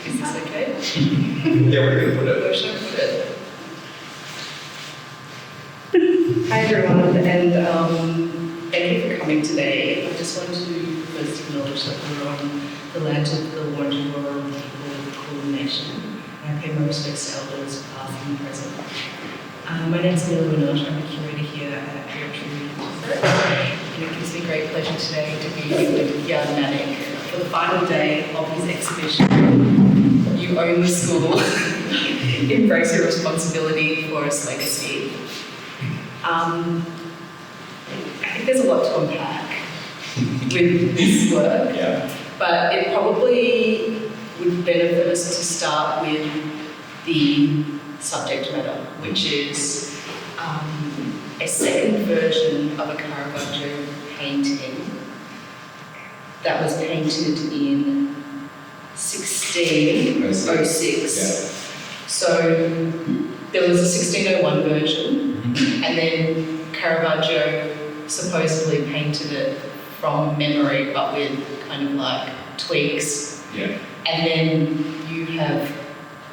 Is this okay? Yeah, we're going to put it. Where should I put it? Hi everyone, and thank you for coming today. I just want to first acknowledge that we're on the land of the Wurundjeri people of the Kulin Nation. I pay my respects to elders, past and present. My name is Amelia Winata. I'm a curator here at Gertrude Glasshouse. And it gives me great pleasure today to be with Gian Manik for the final day of his exhibition. You own the school. Embrace your responsibility for its legacy. I think there's a lot to unpack with this work, but it probably would benefit us to start with the subject matter, which is a second version of a Caravaggio painting that was painted in 1606. Yeah. So there was a 1601 version, and then Caravaggio supposedly painted it from memory, but with kind of like tweaks. Yeah. And then you have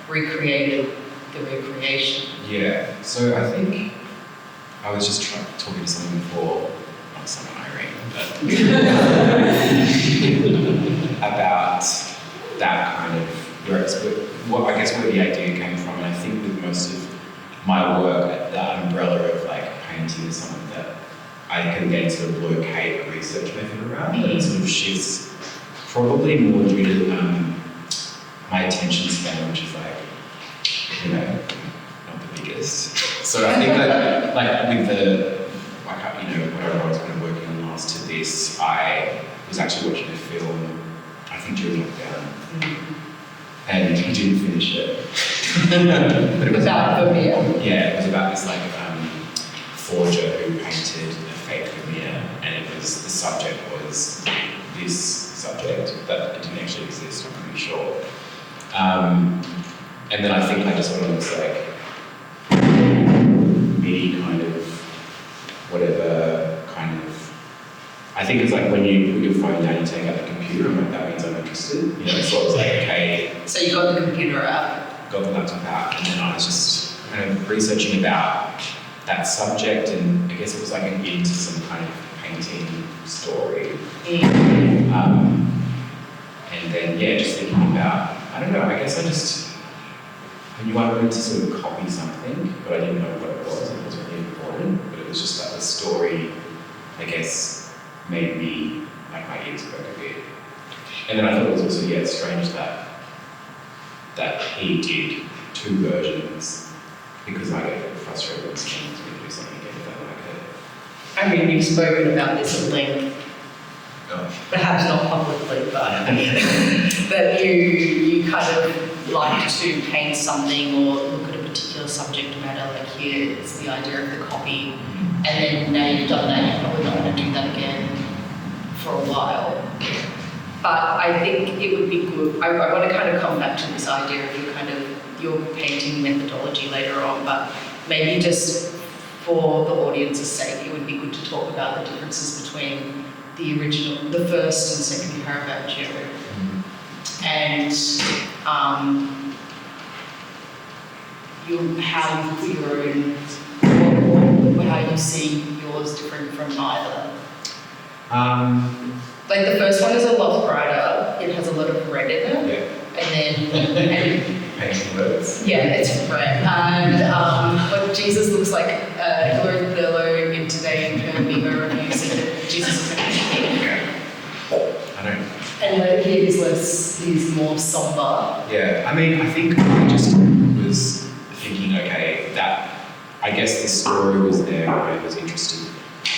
recreated the recreation. Yeah. So I think I was just talking to someone before, not someone Irene, but about that kind of what I guess where the idea came from, and I think with most of my work, that umbrella of like painting is something that I can then sort of locate a research method around, but it sort of shifts probably more due to my attention span, which is like, you know, not the biggest. So I think that like with the, like, you know, whatever I was kind of working on last to this, I was actually watching a film, I think during lockdown, and I didn't finish it. But it was about Vermeer. Yeah, it was about this like forger who painted a fake Vermeer, and it was, the subject was this subject that it didn't actually exist, I'm pretty sure. And then I think I just went on this like MIDI kind of whatever kind of, I think it's like when you put your phone down, you take out the computer, and like that means I'm interested. You know, so I was like, okay. So you got the computer out. Got the laptop out, and then I was just kind of researching about that subject, and I guess it was like an into some kind of painting story. And then, yeah, just thinking about, I don't know, I guess I knew I wanted to sort of copy something, but I didn't know what it was. It wasn't really important, but it was just that the story, I guess, made me, like, my ears perk a bit. And then I thought it was also, yeah, strange that he did two versions, because I get frustrated when someone's going to do something again if I like it. I mean, you've spoken about this at length, Oh. perhaps not publicly, but that you kind of like to paint something or look at a particular subject matter, like here is the idea of the copy, and then now you've done that, you're probably not going to do that again for a while. But I think it would be good, I want to kind of come back to this idea of your painting methodology later on, but maybe just for the audience's sake, it would be good to talk about the differences between the original, the first and second Caravaggio, and how you put your own, or how you see yours different from either. Like the first one is a lot brighter, it has a lot of red in it, and then painting words. Yeah, it's red. And but Jesus looks like Hilary in Today in her Viva reviews, and Jesus looks like a king. I don't. And here is more somber. Yeah, I mean, I think I just was thinking, okay, that I guess the story was there, I was interested.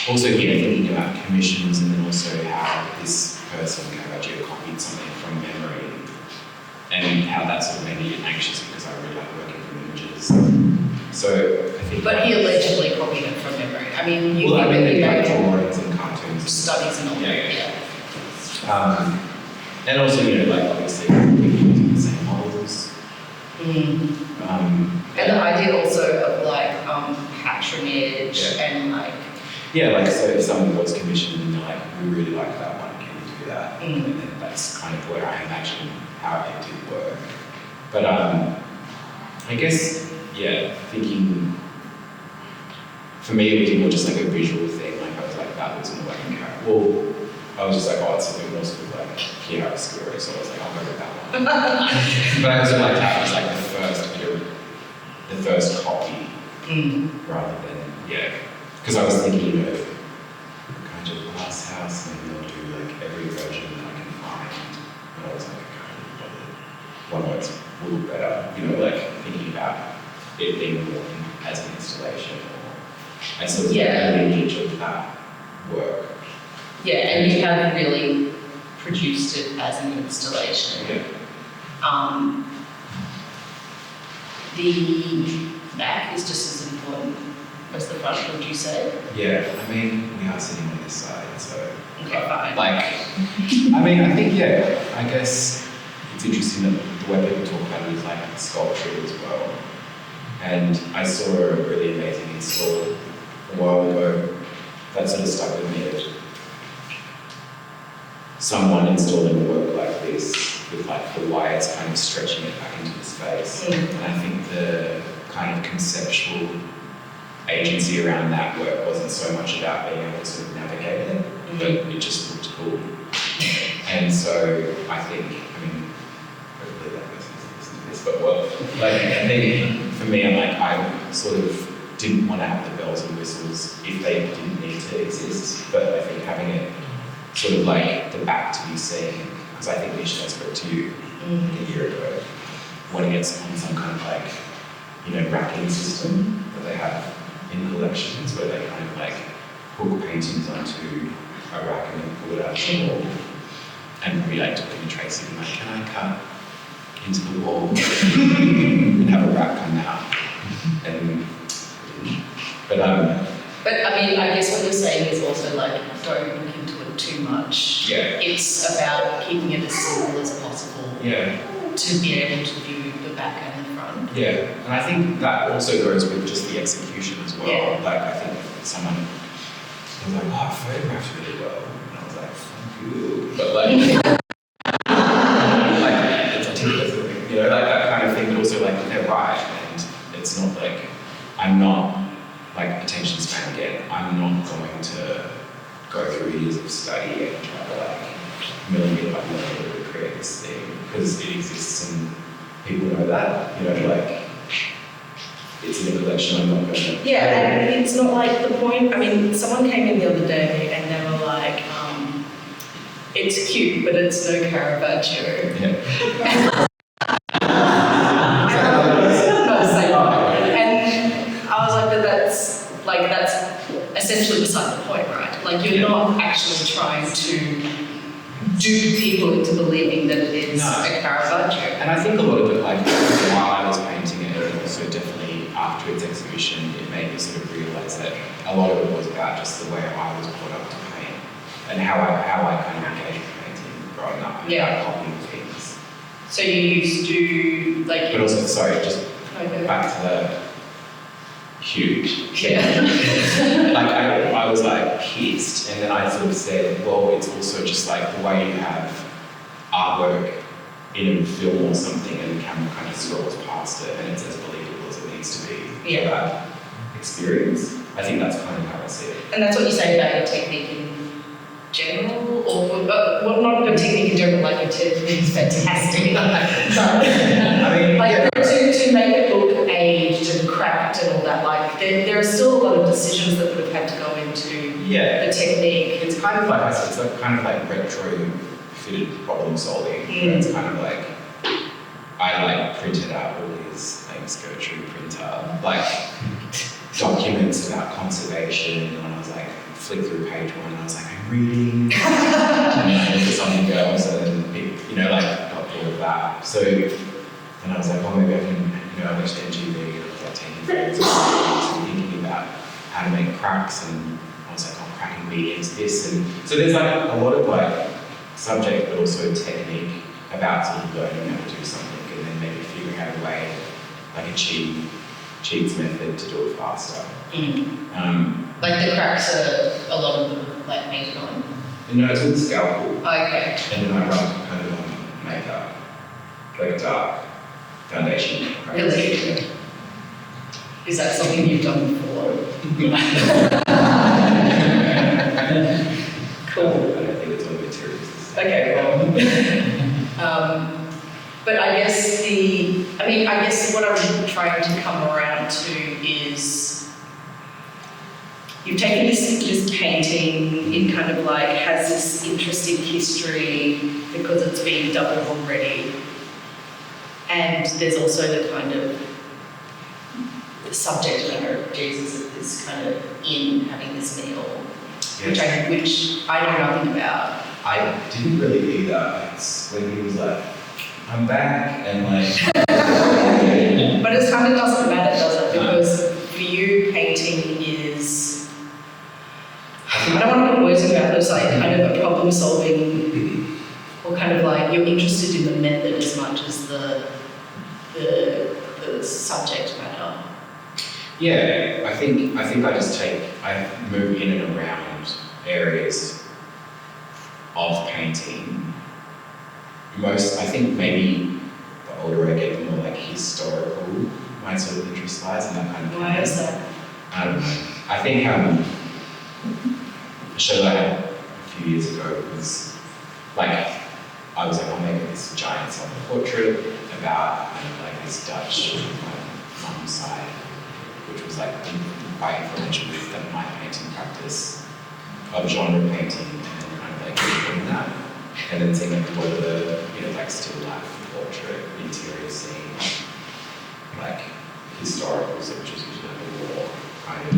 Also, yeah, thinking about commissions, and then also how this person, Caravaggio, copied something from memory, and how that sort of made me anxious because I really like working from images. So I think. But he allegedly copied it from memory. I mean, you well, I mean, he like made drawings and cartoons, studies and all that. Yeah. And also, you know, like obviously using the same models. And the idea also of like patronage and like. Yeah, like so if someone was commissioned and they're like, we really like that one, can you do that? And then that's kind of where I imagine how it did work. But I guess, yeah, thinking, for me it was more just like a visual thing, like I was like, that was more like a character. Well, I was just like, oh, it's a bit more sort of like chiaroscuro, so I was like, I'll go with that one. But I also liked how it was like the first copy, rather than, yeah, because I was thinking, you know, kind of Glasshouse, maybe I'll do like every version that I can find. And I was like, I can't really bother. One works a little better, you know, like thinking about it being more as an installation, or and so the lineage of that work. Yeah, and you haven't really produced it as an installation. Yeah. The back is just as important as the front, would you say? Yeah, I mean, we are sitting on this side, so. Okay, fine. Like, I mean, I think, yeah, I guess it's interesting that the way people talk about it is like sculpture as well. And I saw a really amazing install a while ago that sort of stuck with me. Someone installing work like this with like the wires kind of stretching it back into the space. And I think the kind of conceptual agency around that work wasn't so much about being able to sort of navigate it, but it just looked cool. And so I think, I mean, hopefully that person's listening to this, but well, like I think for me, I'm like, I sort of didn't want to have the bells and whistles if they didn't need to exist, but I think having it sort of like the back to be seen, because I think Nisha, I spoke to you a year ago, wanting it on some kind of like, you know, racking system that they have in collections where they kind of like hook paintings onto a rack and then pull it out of the wall and probably like talking to Tracy and like, can I cut into the wall and have a rack come out? And but I mean, I guess what you're saying is also like, don't look into it too much. Yeah. It's about keeping it as simple as possible. Yeah. To be able to view the back and the front. Yeah, and I think that also goes with just the execution as well. Yeah. Like I think someone was like, oh, I photographed really well. And I was like, fuck you. But like, like it's artistic, you know, like that kind of thing, but also like they're right. And it's not like, I'm not like attention span again. I'm not going to go through years of study and try to like millimeter by millimeter recreate this thing because it exists and people know that, you know, like it's in a collection. I'm not going to. Yeah, and it's not like the point. I mean, someone came in the other day and they were like, it's cute, but it's no Caravaggio. Yeah. And I was like, but that's essentially beside the point, right? Like you're not actually trying to dupe people into believing that it is a Caravaggio. And I think a lot of it, like while I was painting it, and also definitely after its exhibition, it made me sort of realise that a lot of it was about just the way I was brought up to paint and how I kind of engaged with painting growing up and copying things. So you used to like. But also, sorry, just back to the huge. Yeah. Like I was like pissed, and then I sort of said, well, it's also just like the way you have artwork in a film or something, and the camera kind of scrolls past it, and it's as believable as it needs to be for that experience. I think that's kind of how I see it. And that's what you say about your technique in general, or well, not your technique in general, like your technique is fantastic. I mean, like to make it look aged and cracked and all that, like there are still a lot of decisions that would have had to go into the technique. It's kind of like I said, it's like kind of like retro-fitted problem solving. It's kind of like I like printed out all these, thanks Gertrude printer, like documents about conservation, and I was like flick through page one and I was like, I'm reading, and then I looked at something else, and then it, you know, like got all of that. So then I was like, oh, maybe I can, you know, I watched MGB and I was like taking photos and thinking about how to make cracks, and I was like, oh, cracking mediums, this, and so there's like a lot of like subject but also technique about sort of learning how to do something, and then maybe figuring out a way, like a cheats method to do it faster. Like the cracks are a lot of them like painted on. No, it's with the scalpel. Okay. And then I rub kind of on makeup, like dark foundation. Really? Is that something you've done before? Cool. I don't think it's on the materials. Okay, well. But I guess what I'm trying to come around to is you've taken this painting, it kind of like has this interesting history because it's been doubled already. And there's also the kind of the subject matter of Jesus is kind of in having this meal, Yes. which I know nothing about. I didn't really either. It's when he was like, I'm back, and like. But it kind of doesn't matter, does it? Because for you, painting is, I don't want to put words in your mouth, it's like kind of a problem solving, or kind of like you're interested in the method as much as the subject matter. Yeah, I think I move in and around areas of painting. I think maybe the older I get, the more like historical my sort of interest lies in that kind of. Why is that? I don't know. I think a show that I had a few years ago was like, I was like, I'll make this giant self-portrait about kind of like this Dutch mum side, which was like quite influential with my painting practice of genre painting, and then kind of like doing that, and then seeing like what are the, like still life, portrait, interior scene, like historicals, which is usually like a war kind of,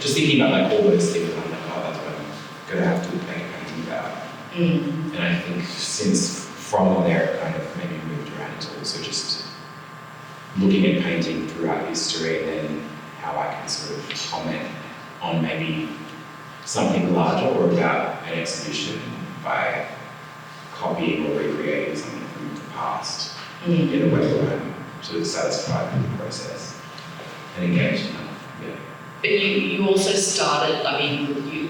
just thinking about like all those things, and I'm like, oh, that's what I'm gonna have to make a painting about. And I think since from there, it kind of maybe moved around into also just looking at painting throughout history, and then how I can sort of comment on maybe something larger or about an exhibition by copying or recreating something from the past in a way where I'm sort of satisfied with the process and engaged enough. Yeah. But you also started, I mean, you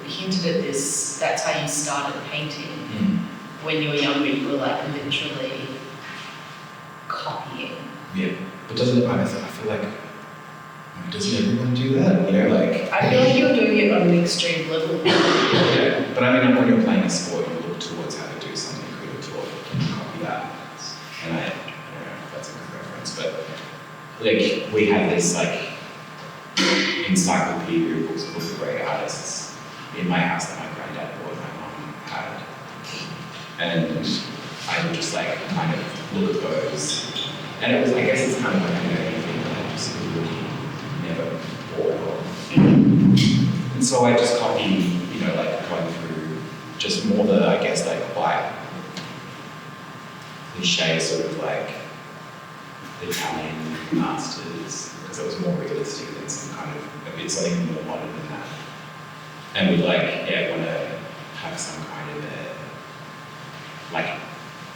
hinted at this, that's how you started painting. When you were younger, you were like literally copying. Yeah, but I feel like, doesn't everyone do that? Like. I feel like you're doing it on an extreme level. Yeah, but I mean, when you're playing a sport, you look towards how to do something critical and copy that. And I don't know if that's a good reference, but like we had this like encyclopedia of books of great artists in my house that my granddad bought, my mum had. And I would just like kind of look at those. And it was, I guess it's kind of like a nerdy thing that I just really never bought of. And so I just copied, like going through just more the, I guess, like quite cliche sort of like Italian masters, because it was more realistic than some kind of, something more modern than that. And we'd like, want to have some kind of like,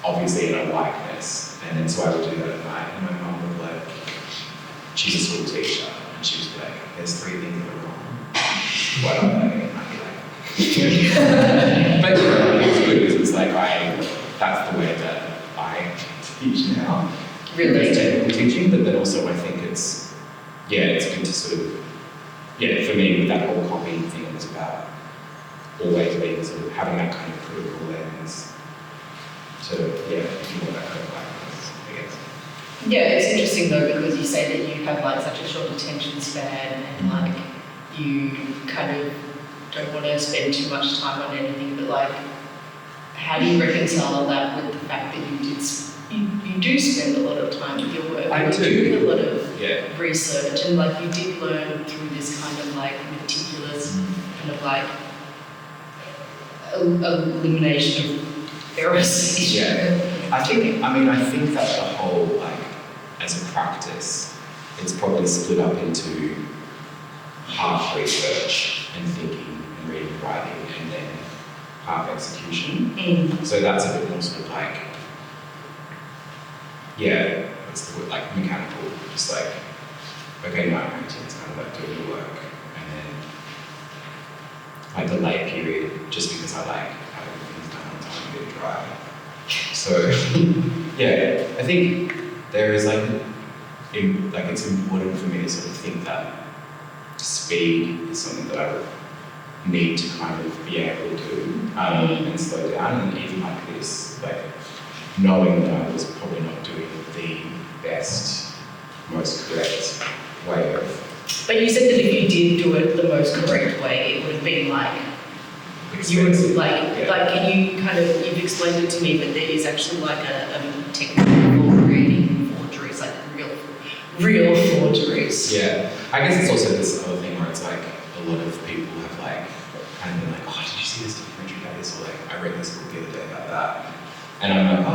obviously in a likeness. And then so I would do that at night, and my mum would like, she's a school teacher, and she was like, there's 3 things that are wrong. What are they? And I'd be like, but it was good, because it's like, that's the way that I teach now. Really? It's technical teaching, but then also I think it's good to sort of, for me with that whole copying thing, it was about always being sort of having that kind of critical lens to, if you want that kind of likeness, I guess. Yeah, it's interesting though, because you say that you have like such a short attention span, and like you kind of don't want to spend too much time on anything, but like, how do you reconcile that with the fact that you do spend a lot of time with your work? I you do. a lot of research, and like you did learn through this kind of like meticulous kind of like elimination of errors. Yeah, I think that the whole, like, as a practice, it's probably split up into half research and thinking and reading and writing, and then half execution. So that's a bit more sort of like, what's the word, like mechanical, just like, okay, now I'm painting, it's kind of like doing the work, and then like the late period, just because I like having things done on time, a bit dry. So, I think there is it's important for me to sort of think that speed is something that I would need to kind of be able to do and slow down, and even like this, like knowing that I was probably not doing the best, most correct way of. But you said that if you did do it the most correct way, it would have been like you would can you kind of, you've explained it to me, but there is actually like a technique for creating forgeries, like real forgeries. Yeah, I guess it's also this other thing where it's like a lot of people have like kind of been like, oh, did you see this documentary about this? Or like, I read this book the other day about that. And I'm like, oh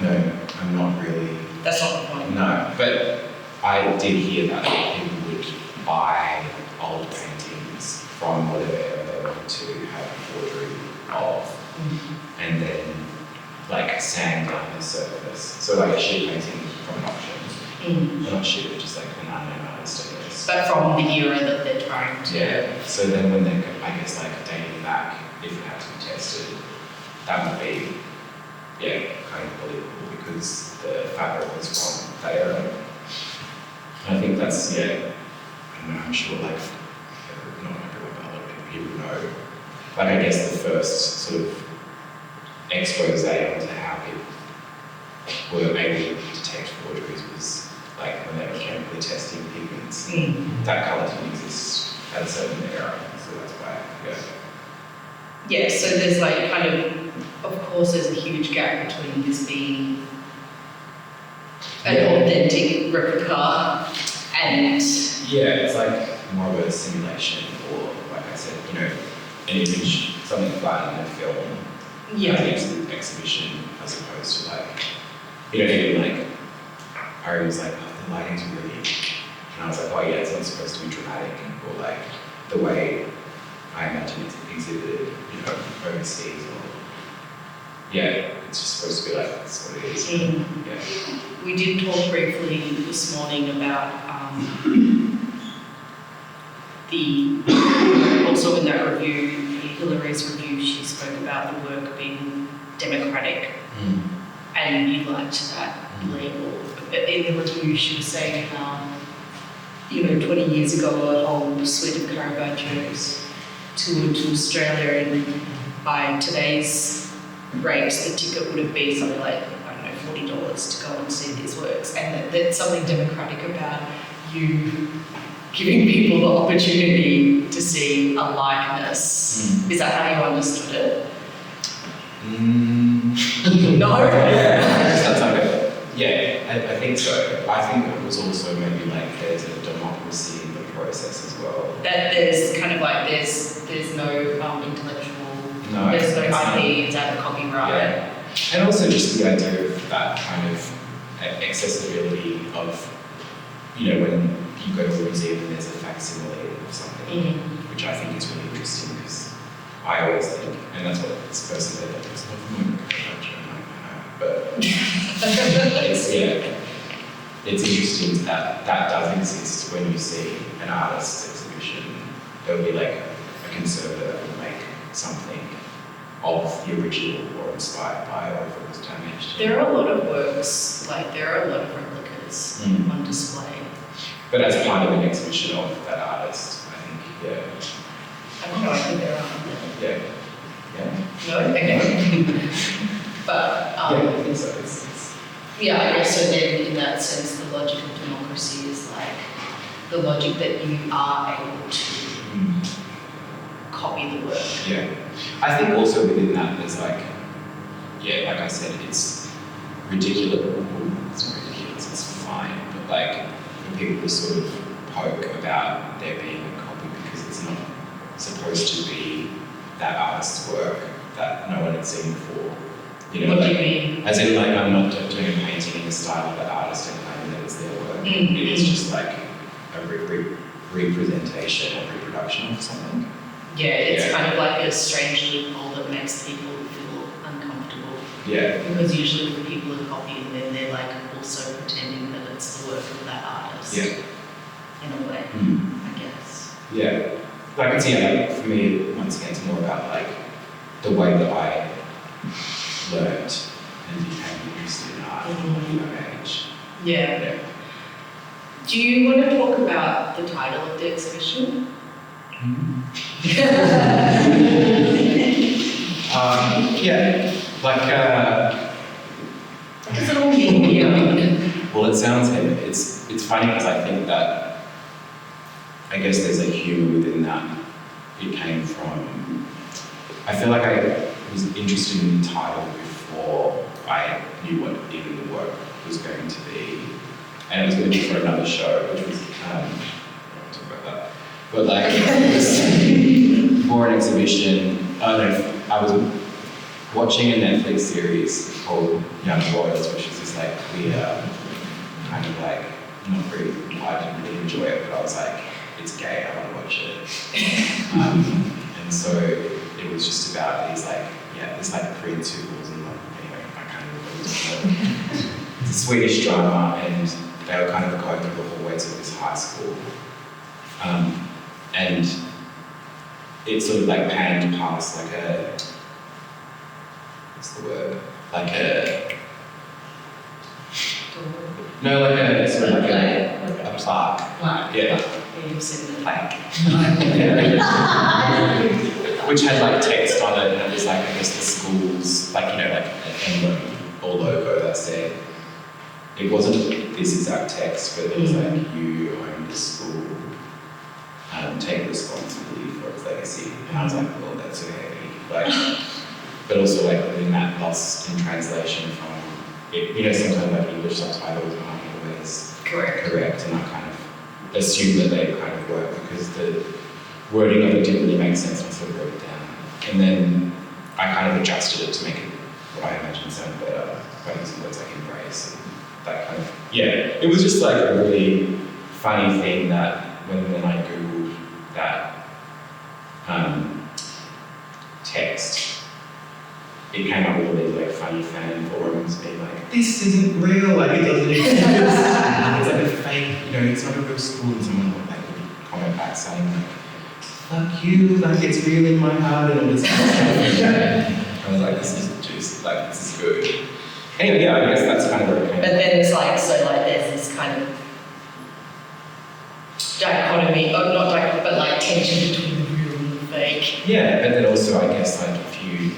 no, I'm not really. That's not the point. No, but I did hear that people would buy old paintings from whatever era they wanted to have a forgery of, and then like sand down the surface. So like a sheet painting from an auction. Not sheet, but just like an unknown artist, I guess. But from the era that they're trying to. Yeah. So then when they're, I guess, like dating back, if it had to be tested, that would be, kind of believable because the fabric was from that era. And I think that's, I don't know, I'm sure like, not everyone, but a lot of people would know. Like, I guess the first sort of expose onto how people were able to detect forgeries was like when they were chemically testing pigments. That colour didn't exist at a certain era, so that's why, Yeah, so there's like kind of course there's a huge gap between this being an authentic replica and... Yeah, it's like more of a simulation, or like I said, an image, something flat in a film, an exhibition, as opposed to like, even like, Ari was like, oh, the lighting's really, and I was like, oh yeah, it's not supposed to be dramatic, or like the way I imagine it's exhibited, overseas, or it's just supposed to be like, that's what it is. We did talk briefly this morning about also in that review, Hillary's review, she spoke about the work being democratic, and you liked that label. In the review, she was saying how, 20 years ago, a whole suite of Caravaggios toured to Australia, and by today's rates, the ticket would have been something like, $40 to go and see these works. And that's something democratic about you giving people the opportunity to see a likeness. Is that how you understood it? No? I think so. I think it was also maybe like there's a democracy in the process as well. That there's kind of like, there's no intellectual, there's no IP, it's out of copyright. Yeah. And also just the idea of that kind of accessibility of, when you go to a museum and there's a facsimile of something, which I think is really interesting because I always think, and that's what this person said, that it's not from my culture, but it's interesting that does exist when you see an artist's exhibition. There'll be like a conservator that will make something of the original or inspired by, or if it was damaged. There are a lot of works, there are a lot of replicas on display. But as part of an exhibition of that artist, I think, I don't know, I think there are. No? Okay. But, I think so. I guess so then in that sense, the logic of democracy is like the logic that you are able to copy the work. Yeah. I think also within that there's like I said, it's ridiculous. It's not ridiculous, it's fine. But like for people to sort of poke about there being a copy because it's not supposed to be that artist's work that no one had seen before. What do you mean? As in, like, I'm not doing a painting in the style of that artist and claiming that it's their work. It is just like a representation or reproduction of something. Yeah, it's kind of like a strange loophole that makes people feel uncomfortable. Yeah. Because usually when people are copying, then they're like also pretending that it's the work of that artist. Yeah. In a way, I guess. Yeah. Like it's for me, once again, it's more about like the way that I learned and became interested in art from a young age. Yeah. Yeah. Do you want to talk about the title of the exhibition? Yeah, like, What does it all mean here? well, it sounds heavy. It's funny because I think that, I guess there's a humour within that. It came from, I feel like I was interested in the title before I knew what even the work was going to be. And it was going to be for another show, which was, I don't want to talk about that. But like, it was for an exhibition. I was watching a Netflix series called Young Royals, which is this like queer, kind of like, not really, I didn't really enjoy it, but I was like, it's gay, I want to watch it. And so it was just about these like, there's like principles and like, anyway, I can't remember what it was called. It's a Swedish drama, and they were kind of going through the hallways of this high school. And it sort of like panned past like a, what's the word? Like a, no, like a, sort of like a plaque. Yeah. You've seen the plaque. Which had like text on it, and it was like, I guess the school's, like, you know, like an emblem or logo that said, it wasn't this exact text, but it was like, you own the school, take responsibility for its legacy. And I was like, well, that's so heavy. Like, but also like within that lost in translation from, it, you know, sometimes like English subtitles aren't always correct, and I kind of assumed that they kind of work because the wording of it didn't really make sense when I sort of wrote it down. And then I kind of adjusted it to make it what I imagine sound better by using words like embrace and that kind of, it was just like a really funny thing that when I Googled that text, it came up with all these like funny fan forums being like, this isn't real, like it doesn't exist. It's like a fake, you know, it's not a real school, and someone would like comment back saying like, fuck you, like it's real in my heart and all this kind of stuff. I was like, this is juicy, like this is good. Anyway, I guess that's kind of where it came But then it's like, so like there's this kind of dichotomy, not dichotomy, but like tension between the real and the fake. Yeah, but then also I guess like if you,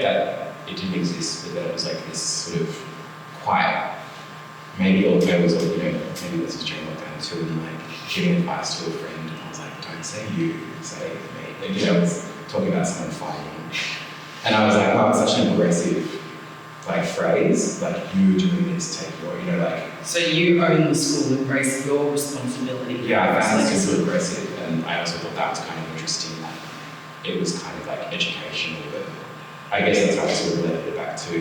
that it didn't exist, but then it was like this sort of quiet, maybe all there was, you know, maybe this is during lockdown too, and like giving advice to a friend, and I was like, don't say you, say me. And you know, I was talking about someone fighting, and I was like, wow, it's such an aggressive like phrase, like you doing this, take your, you know, like. So you own the school, embrace your responsibility. Yeah, I found this super aggressive, and I also thought that was kind of interesting that it was kind of like educational, but I guess that's how I sort of related it back to,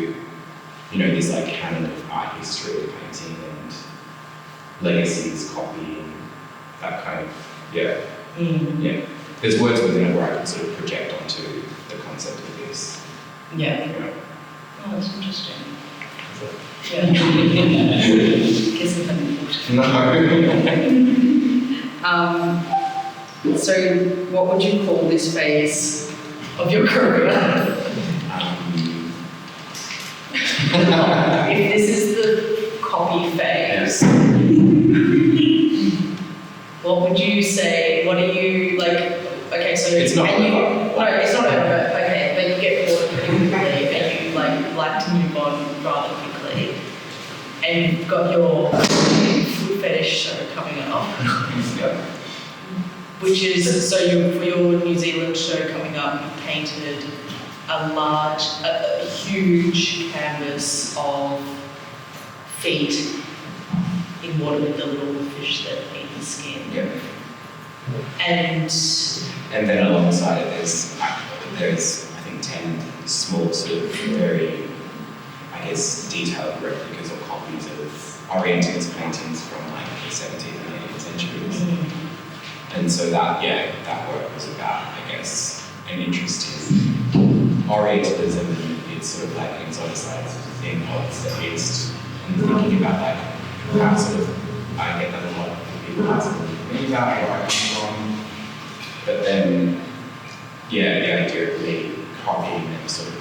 you know, this like canon of art history, painting and legacies, copying, that kind of, yeah. There's words within it where I can sort of project onto the concept of this. Yeah. You know. Oh, that's interesting. Is Yeah. Guess if I'm No. So what would you call this phase of your career? If this is the copy phase, what would you say? What are you like? Okay, so it's not over. No, it's not over. Okay, but you get bored pretty quickly, and you like to move on rather quickly. And you've got your food fetish show coming up. Which is, so for your New Zealand show coming up, you painted a huge canvas of feet in water with the little fish that eat the skin. Yeah. And then alongside it, there's I think 10 small sort of very, I guess, detailed replicas or copies of Orientalist paintings from like the 17th and 18th centuries. And so that work was about, I guess, an interest in Orientalism and its sort of like exoticized thing of the East, and thinking about like how sort of, I get that a lot of people ask me about where I come from, but then, the idea of me copying and sort of,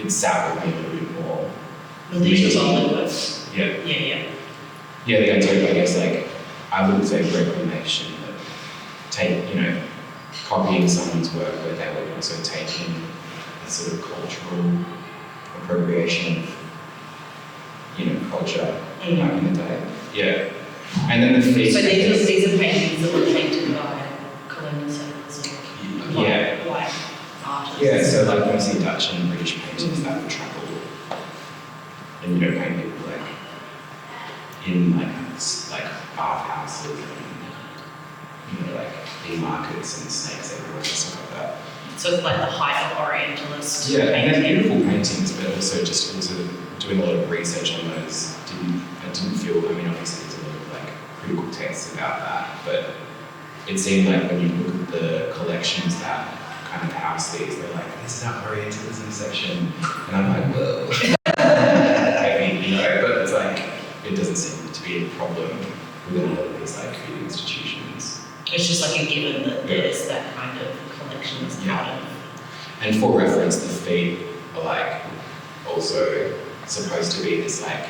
it sat with me a little bit more. the digital works. Yeah. Yeah. yeah, the idea of, I guess, like, I wouldn't say reclamation, but copying someone's work where they would also take in a sort of cultural appropriation of, culture back in the day. Yeah. And then the feet. So these are paintings that were painted by colonial settlers or white artists. Yeah, so like when you see Dutch and British painters that would travel and paint people like in like bathhouses and like in markets and snakes everywhere and stuff like that. So it's like the height of Orientalist painting. And they're beautiful paintings, but also doing a lot of research on those I didn't feel, obviously there's a lot of like critical texts about that, but it seemed like when you look at the collections that kind of house these, they're like, this is our Orientalism section, and I'm like, whoa. Maybe, but it's like, it doesn't seem to be a problem within a lot of these like big institutions. It's just like a given that there's that kind of collection as part of. And for reference, the feet are like also supposed to be this like,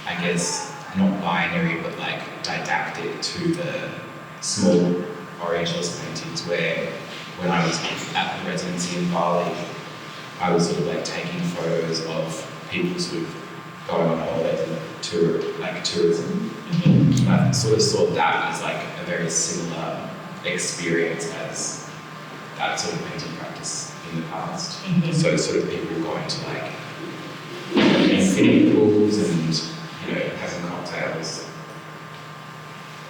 I guess, not binary, but like didactic to the small Orientalist paintings, where when I was at the residency in Bali, I was sort of like taking photos of people sort of going on holidays and tourism. Mm-hmm. And I sort of saw that as like a very similar experience as that sort of painting practice in the past. Mm-hmm. So sort of people going to like infinity pools and having cocktails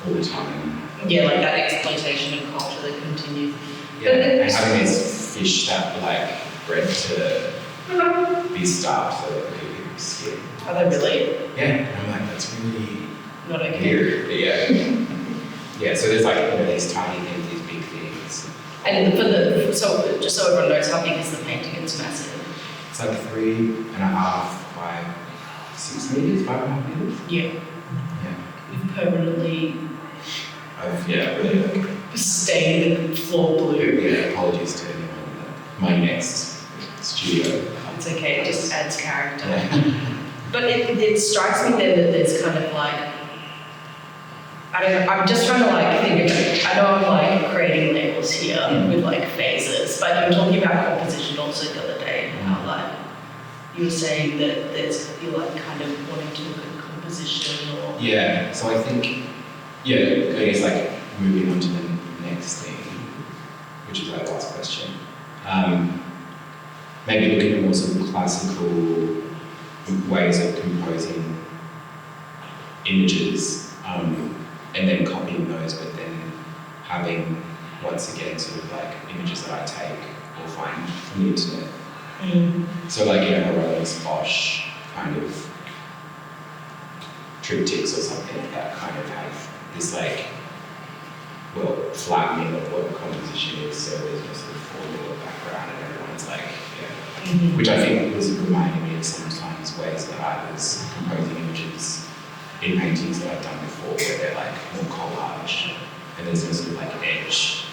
all the time. Yeah, like that exploitation of culture that continues. Yeah, and having these fish that like bred to be starved so that they could be skin. Are they really? Yeah, and I'm like, that's really not okay. Weird. But yeah, so there's like these tiny things, these big things. And so just so everyone knows, how big is the painting? It's massive. It's like 3.5 by 6 meters, 5.5 meters. Yeah. You've permanently. Really like stained the floor blue. Yeah, apologies to anyone at my next studio. It's okay, it just adds character. But it strikes me then that there's kind of like, I don't know, I'm just trying to like think about it. I know I'm like creating labels here with like phases, but you were talking about composition also the other day, how like you were saying that you're like kind of wanting to look at composition or. Yeah, so I think, I guess like moving on to the next thing, which is our last question. Maybe looking at more sort of classical ways of composing images, and then copying those, but then having, once again, sort of like images that I take or find from the internet. So like, Herodotus, Bosch, kind of triptychs or something that kind of have this like, flattening of what composition is, so there's no sort of formula background and everyone's like, which I think was reminding me of sometimes ways that I was composing images in paintings that I've done before, where they're like more collage and there's no sort of like edge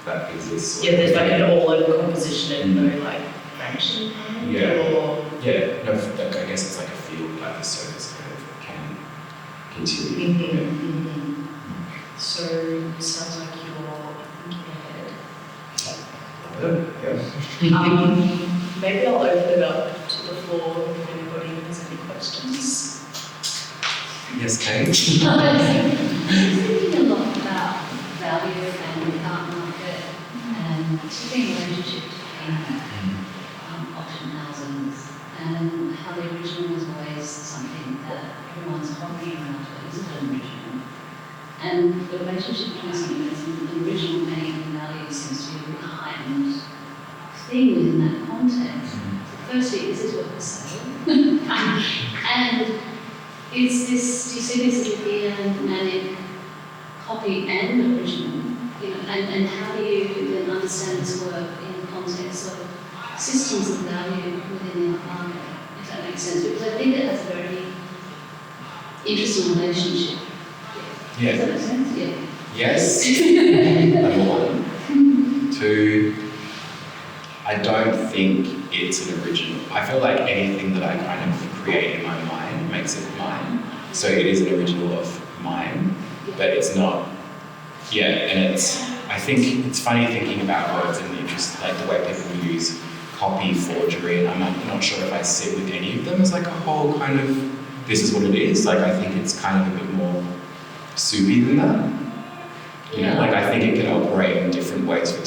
that exists. Yeah, there's like an all-over composition and no like vanishing point. I guess it's like a field, like the surface kind of can continue. So it sounds like you're ahead. Maybe I'll open it up to the floor if anybody has any questions. Yes, Kate? I'm thinking a lot about value and the art market and particularly in relationship to painting, auction houses, and how the original is always something that everyone's copying after instead of original. And the relationship between something that's an original painting and value seems to be a heightened thing within that context. Firstly, is this worth for sale? And is this, do you see this as a Gian Manik copy and original? And how do you then understand this work in the context of systems of value within the art market, if that makes sense? Because I think it has a very interesting relationship. Yeah. Does that make sense? Yeah. Yes. Number 1. 2, I don't think it's an original. I feel like anything that I kind of create in my mind makes it mine. So it is an original of mine, but it's not, and I think it's funny thinking about words and just like the way people use copy, forgery, and I'm not sure if I sit with any of them as like a whole kind of, this is what it is. Like I think it's kind of a bit more soupy than that. You know, like I think it can operate in different ways for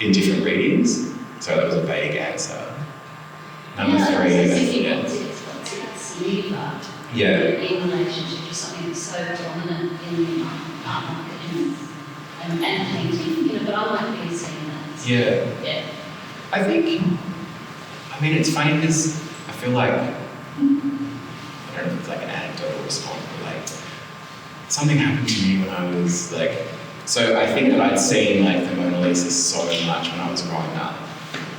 in different readings. So that was a vague answer. Number 3, what's its lever in relationship to something that's so dominant in the art market and painting, you know, but I might be saying that. Yeah. I think, I mean, it's funny because I feel like, I don't know if it's like an anecdotal response, but like, something happened to me when I was like, so I think that I'd seen like the Mona Lisa so much when I was growing up.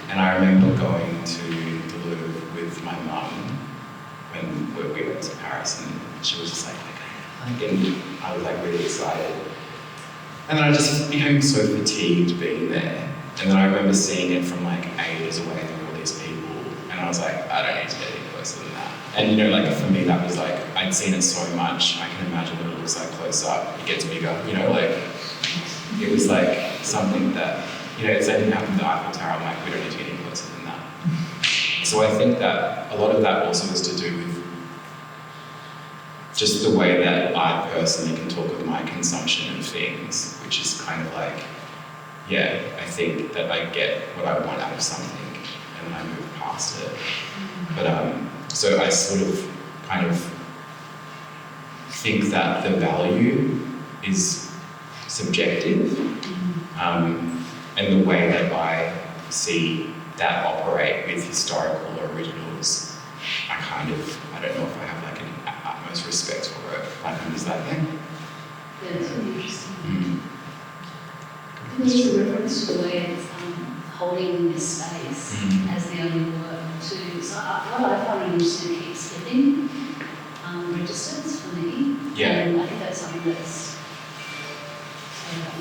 And I remember going to the Louvre with my mum when we went to Paris, and she was just like, and I was like really excited. And then I just became so fatigued being there. And then I remember seeing it from like ages away from all these people, and I was like, I don't need to get any closer than that. And you know, like for me, that was like, I'd seen it so much, I can imagine what it looks like close up, it gets bigger, you know, like, it was like something that, you know, it's like didn't happen to the Eiffel Tower, I'm like, we don't need to get any closer than that. So I think that a lot of that also has to do with just the way that I personally can talk of my consumption of things, which is kind of like, I think that I get what I want out of something and then I move past it. But so I sort of kind of think that the value is subjective, and the way that I see that operate with historical originals, I don't know if I have like an utmost respect for it. Like I'm just like, Yeah, it's really interesting. There's a reference to the way it's holding this space as the only work too. So what I find interesting keeps flipping registers for me. And I think that's something that's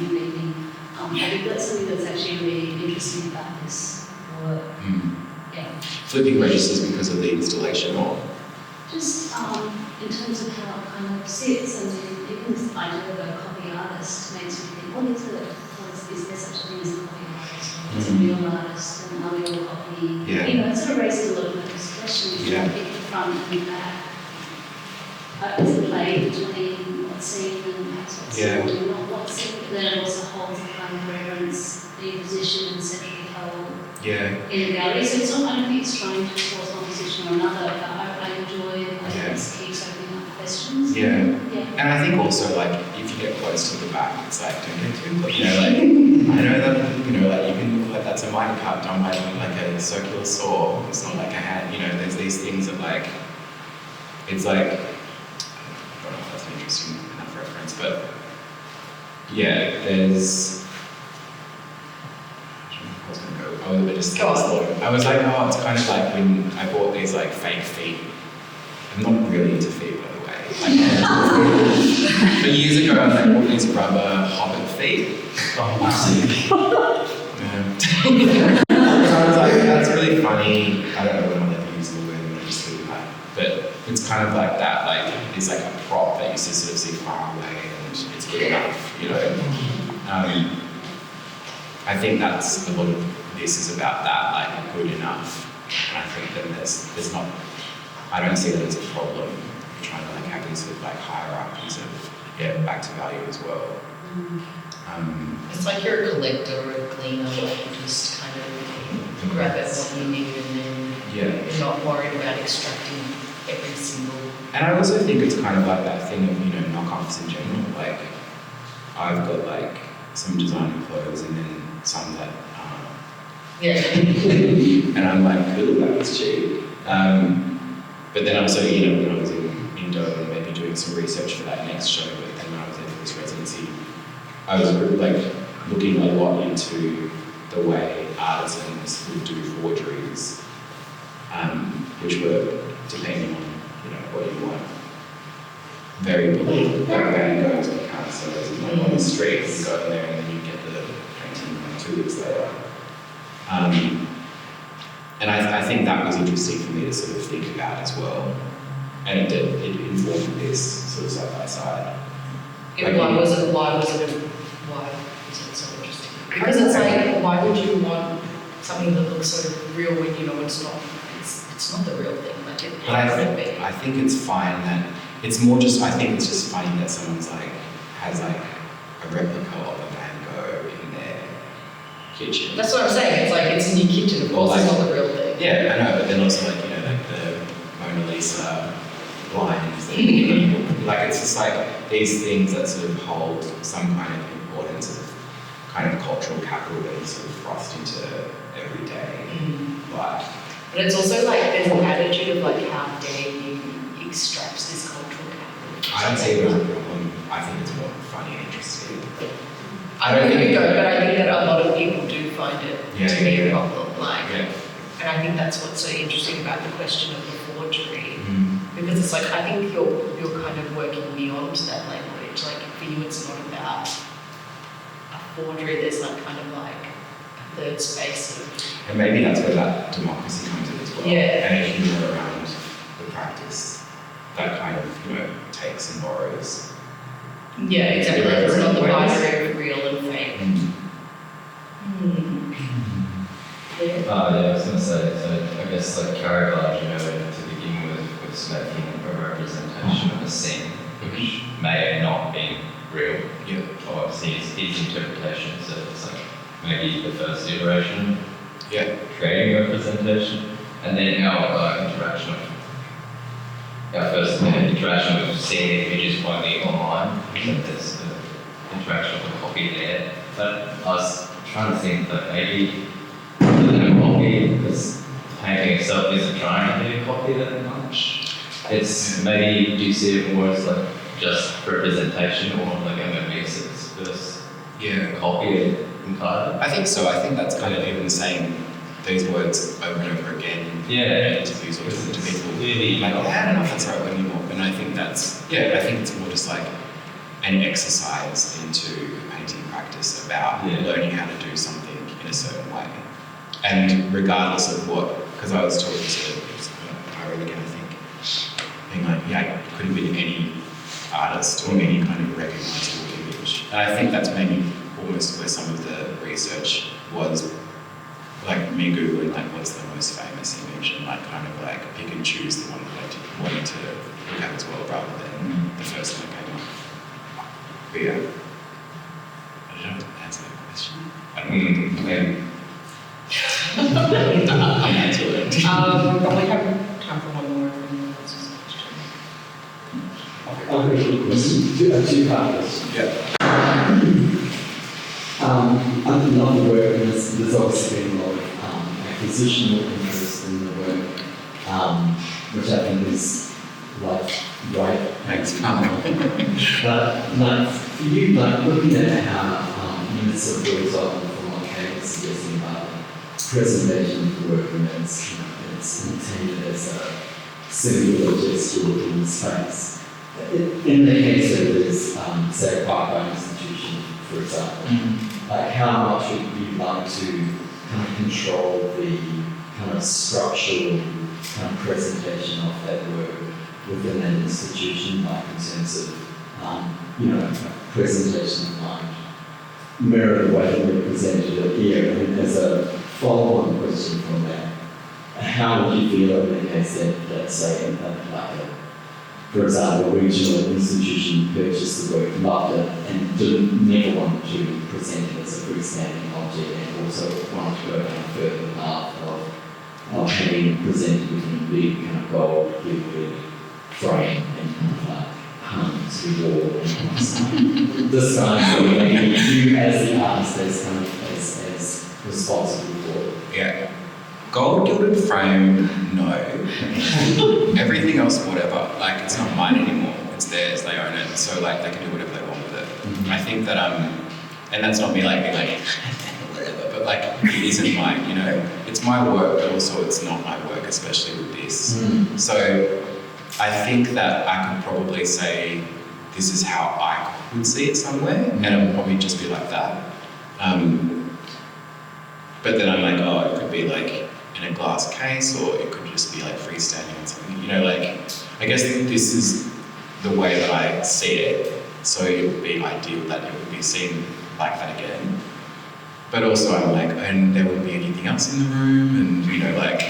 unique. I think that's something that's actually really interesting about this work. Flipping registers because of the installation, or just in terms of how it kind of sits, and even this idea of a copy artist makes me think, is there such a thing as a copy artist? Is a real artist, and are we all copying? You know, it sort of raises a lot of those questions. I think the front and back. Is it played between what's seen and perhaps what's seen and not what's seen? But then it also holds the kind of reverence, the position centrally held in the gallery. So it's not, I don't think it's trying to force one position or another, but I enjoy it. I think it keeps opening up questions. And I think also, like, if you get close to the back, it's like, don't get too close. You know, like, I know that, you know, like, you can look like that's a mine cut done by like a circular saw. It's not like a hand, you know, there's these things that, like, it's like, I don't know if that's an interesting enough reference, but there's, I was going to go, I just thought, I was like, oh, it's kind of like when I bought these like fake feet. I'm not really into feet, by the way. But years ago, I bought these rubber hobbit feet. So I was like, that's really funny. I don't know when I'll ever use the word, I'm just doing that. But it's kind of like that, like, it's like a prop that you sort of see far away and it's good enough, you know. I think that's a lot of this is about that, like, good enough. And I think that there's not, I don't see that as a problem. I'm trying to like have these sort of like hierarchies of back to value as well. It's like you're a collector or a cleaner, like you just kind of grab at what you need and then you're not worried about extracting every single. And I also think it's kind of like that thing of, you know, knockoffs in general. Like, I've got like some designer clothes and then some that and I'm like, cool, that was cheap. But then also, you know, when I was in Dover, maybe doing some research for that next show, but then when I was there for this residency, I was like looking a lot into the way artisans would do forgeries, which were, depending on, you know, what you want, very believable. Like Van Gogh's Picasso's is like on the street, you go in there and then you get the painting like 2 weeks later. And I think that was interesting for me to sort of think about as well. And it informed exist sort of side by side. And why was it so interesting? Because it's like, why would you want something that looks so real when you know it's not the real thing? Like it can't be. I think it's fine that it's more just. I think it's just funny that someone's like has like a replica of a Van Gogh in their kitchen. That's what I'm saying. It's like it's in your kitchen. Of course, it's not the real thing. Yeah, I know, but then also like like the Mona Lisa blinds. Like it's just like these things that sort of hold some kind of importance of kind of cultural capital that is sort of thrust into everyday life. But it's also like there's an attitude of like how dare you extract this cultural capital. I don't see it as a problem. I think it's more funny and interesting. I don't think but I think that a lot of people do find it to be a problem. And I think that's what's so interesting about the question of the forgery. Because it's like I think you're kind of working beyond that language. Like for you it's not about a forgery, there's like kind of like a third space of. And maybe that's where that democracy comes in as well. Yeah. And a humour around the practice that kind of, takes and borrows. Yeah, exactly. It's not the binary of real and fake. Yeah. I was going to say, so I guess like Caravaggio, to begin with, was making a representation of a scene which may have not been real. Yeah. Obviously, his interpretation, so it's like maybe the first iteration of creating a representation, and then our interaction with seeing images only online, so there's the interaction of a copy there. But I was trying to think that maybe a copy, because painting itself isn't trying to be a copy that much. It's maybe, do you see it more as like just representation or like a mimesis versus a copy entirely? I think so. I think that's kind of even saying these words over and over again in interviews or talking to people. Really, like, I don't know if that's the right word anymore. And I think that's, I think it's more just like an exercise into painting practice about learning how to do something in a certain way. And regardless of what, because I was talking to Irene again, I think, being like, it could have been any artist or any kind of recognisable image. And I think that's maybe almost where some of the research was, like me Googling like what's the most famous image and like kind of like pick and choose the one that I wanted to look at as well rather than the first one that came up. But I don't know if that answers that question. I don't know. Maybe. I'm into it. We probably have time for one more if anyone else has a question. I've got a quick question. Two-part question. Another work, and there's obviously been a lot of acquisitional interest in the work, which I think is right. Thanks. But for you, looking at how you sort of builds on from what Kate was suggesting about presentation of the work, and it's intended as a singular gestural in space. In the case of this, say, a Barclay institution, for example, like how much would you like to kind of control the kind of structural kind of presentation of that work within that institution, like in terms of, presentation of mind, mirror the way that we presented it here. And as a follow-on question from that, how would you feel in the case that say, for example, a regional institution purchased the work, loved it, and didn't never want to present it as a freestanding object, and also wanted to go down a further path of having it presented within a big kind of gold gilded frame and kind of like hung to the wall and kind of stuff. This kind of thing, you as the artist as kind of as responsible for it. Yeah. Gold gilded frame, no. Everything else, whatever. Like, it's not mine anymore. It's theirs. They own it. So, like, they can do whatever they want with it. I think that, and that's not me, like, being like, whatever, but, like, it isn't mine, It's my work, but also it's not my work, especially with this. So, I think that I could probably say, this is how I would see it somewhere, and it would probably just be like that. But then I'm like, it could be, like, in a glass case, or it could just be like freestanding on something, I guess this is the way that I see it. So it would be ideal that it would be seen like that again. But also I'm like, and there wouldn't be anything else in the room, and you know, like,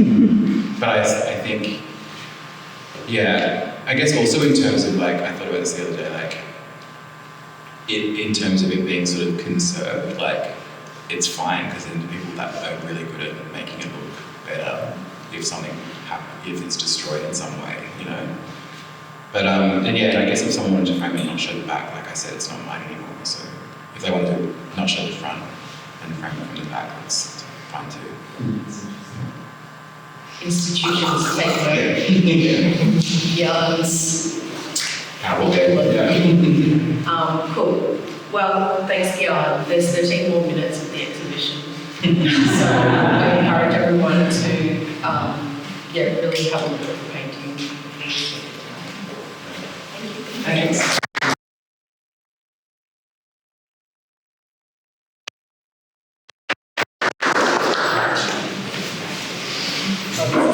but I think, yeah, I guess also in terms of like, I thought about this the other day, like, in terms of it being sort of conserved, like, it's fine because then the people that are really good at making it look better if something if it's destroyed in some way, you know. But and yeah, and I guess if someone wanted to frame it and not show the back, like I said, it's not mine anymore. So if they wanted to not show the front and frame it from the back, that's fine too. Institutions take over. Yarns. Cool. Well, thanks, Gian. There's 13 more minutes of the exhibition. So I encourage everyone to really have a look at the painting. Thanks.